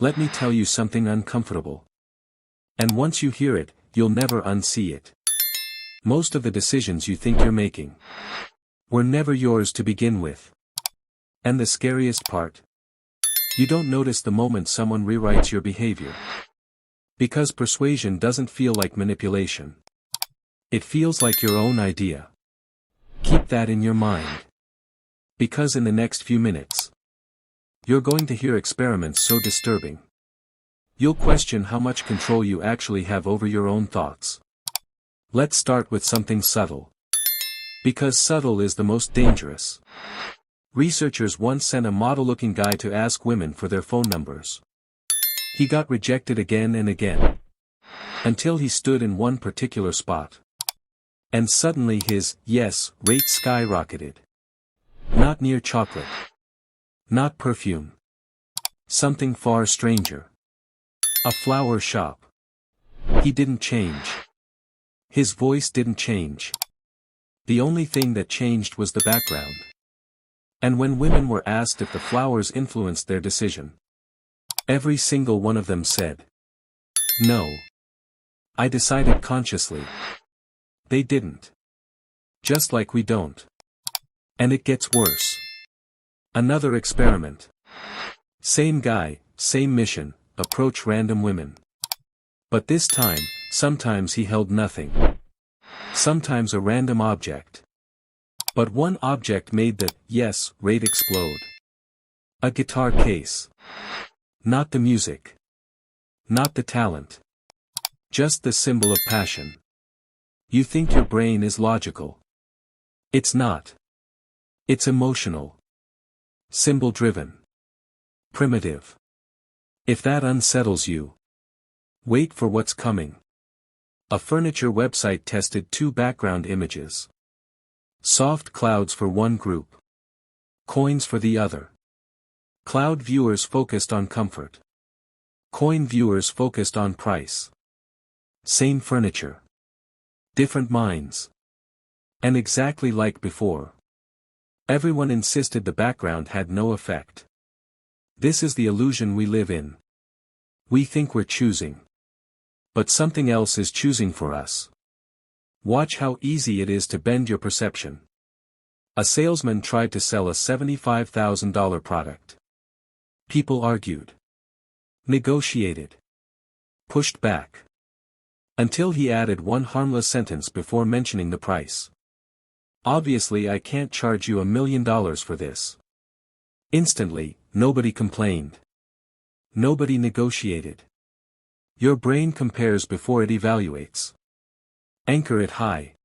Let me tell you something uncomfortable. And once you hear it, you'll never unsee it. Most of the decisions you think you're making were never yours to begin with. And the scariest part? You don't notice the moment someone rewrites your behavior. Because persuasion doesn't feel like manipulation. It feels like your own idea. Keep that in your mind. Because in the next few minutes, you're going to hear experiments so disturbing. You'll question how much control you actually have over your own thoughts. Let's start with something subtle. Because subtle is the most dangerous. Researchers once sent a model-looking guy to ask women for their phone numbers. He got rejected again and again. Until he stood in one particular spot. And suddenly his yes rate skyrocketed. Not near chocolate. Not perfume. Something far stranger. A flower shop. He didn't change. His voice didn't change. The only thing that changed was the background. And when women were asked if the flowers influenced their decision, every single one of them said, "No. I decided consciously." They didn't. Just like we don't. And it gets worse. Another experiment. Same guy, same mission, approach random women. But this time, sometimes he held nothing. Sometimes a random object. But one object made the yes rate explode. A guitar case. Not the music. Not the talent. Just the symbol of passion. You think your brain is logical. It's not. It's emotional. Symbol-driven. Primitive. If that unsettles you, wait for what's coming. A furniture website tested 2 background images. Soft clouds for one group. Coins for the other. Cloud viewers focused on comfort. Coin viewers focused on price. Same furniture. Different minds. And exactly like before. Everyone insisted the background had no effect. This is the illusion we live in. We think we're choosing. But something else is choosing for us. Watch how easy it is to bend your perception. A salesman tried to sell a $75,000 product. People argued. Negotiated. Pushed back. Until he added one harmless sentence before mentioning the price. "Obviously I can't charge you $1 million for this." Instantly, nobody complained. Nobody negotiated. Your brain compares before it evaluates. Anchor it high.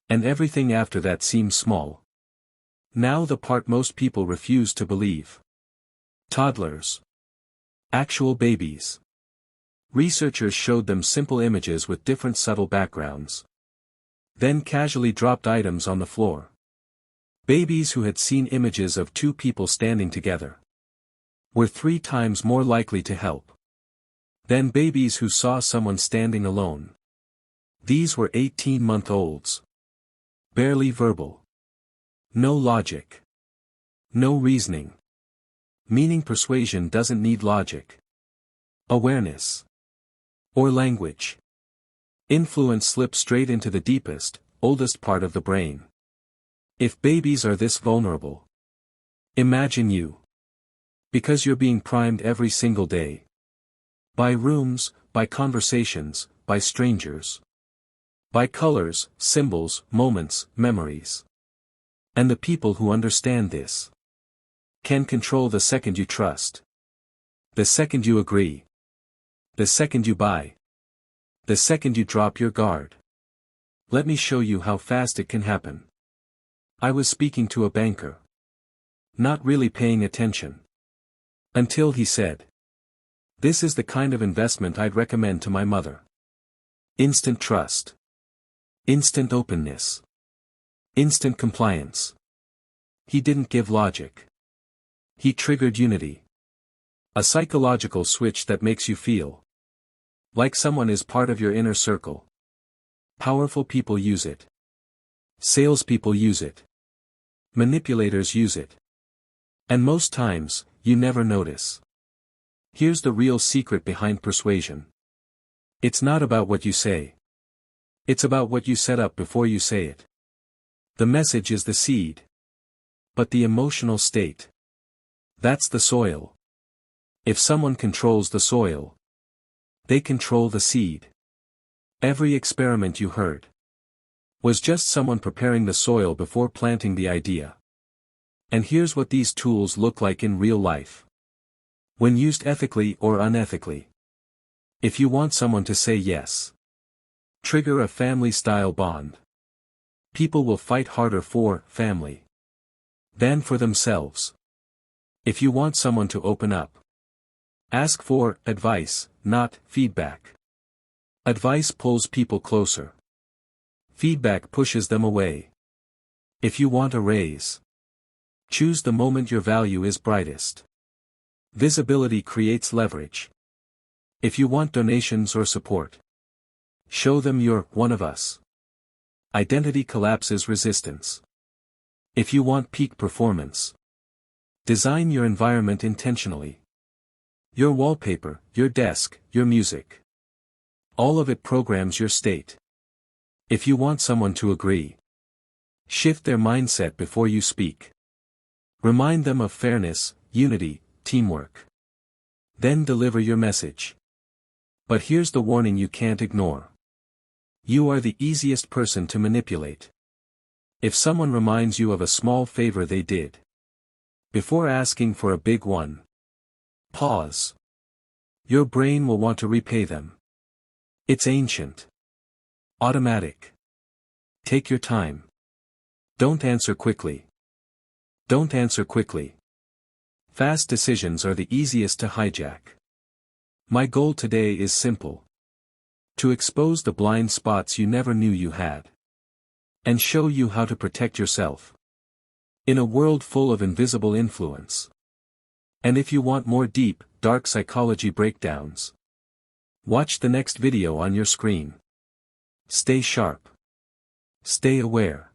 And everything after that seems small. Now the part most people refuse to believe. Toddlers. Actual babies. Researchers showed them simple images with different subtle backgrounds. Then casually dropped items on the floor. Babies who had seen images of 2 people standing together were 3 times more likely to help than babies who saw someone standing alone. These were 18-month-olds. Barely verbal. No logic. No reasoning. Meaning persuasion doesn't need logic. Awareness. Or language. Influence slips straight into the deepest, oldest part of the brain. If babies are this vulnerable, imagine you. Because you're being primed every single day. By rooms, by conversations, by strangers. By colors, symbols, moments, memories. And the people who understand this can control the second you trust. The second you agree. The second you buy. The second you drop your guard. Let me show you how fast it can happen. I was speaking to a banker. Not really paying attention. Until he said, "This is the kind of investment I'd recommend to my mother." Instant trust. Instant openness. Instant compliance. He didn't give logic. He triggered unity. A psychological switch that makes you feel like someone is part of your inner circle. Powerful people use it. Salespeople use it. Manipulators use it. And most times, you never notice. Here's the real secret behind persuasion. It's not about what you say. It's about what you set up before you say it. The message is the seed. But the emotional state, that's the soil. If someone controls the soil, they control the seed. Every experiment you heard was just someone preparing the soil before planting the idea. And here's what these tools look like in real life, when used ethically or unethically. If you want someone to say yes, trigger a family-style bond. People will fight harder for family than for themselves. If you want someone to open up, ask for advice, not feedback. Advice pulls people closer. Feedback pushes them away. If you want a raise, choose the moment your value is brightest. Visibility creates leverage. If you want donations or support, show them you're one of us. Identity collapses resistance. If you want peak performance, design your environment intentionally. Your wallpaper, your desk, your music. All of it programs your state. If you want someone to agree, shift their mindset before you speak. Remind them of fairness, unity, teamwork. Then deliver your message. But here's the warning you can't ignore. You are the easiest person to manipulate. If someone reminds you of a small favor they did, before asking for a big one, pause. Your brain will want to repay them. It's ancient. Automatic. Take your time. Don't answer quickly. Don't answer quickly. Fast decisions are the easiest to hijack. My goal today is simple. To expose the blind spots you never knew you had. And show you how to protect yourself. In a world full of invisible influence. And if you want more deep, dark psychology breakdowns, watch the next video on your screen. Stay sharp. Stay aware.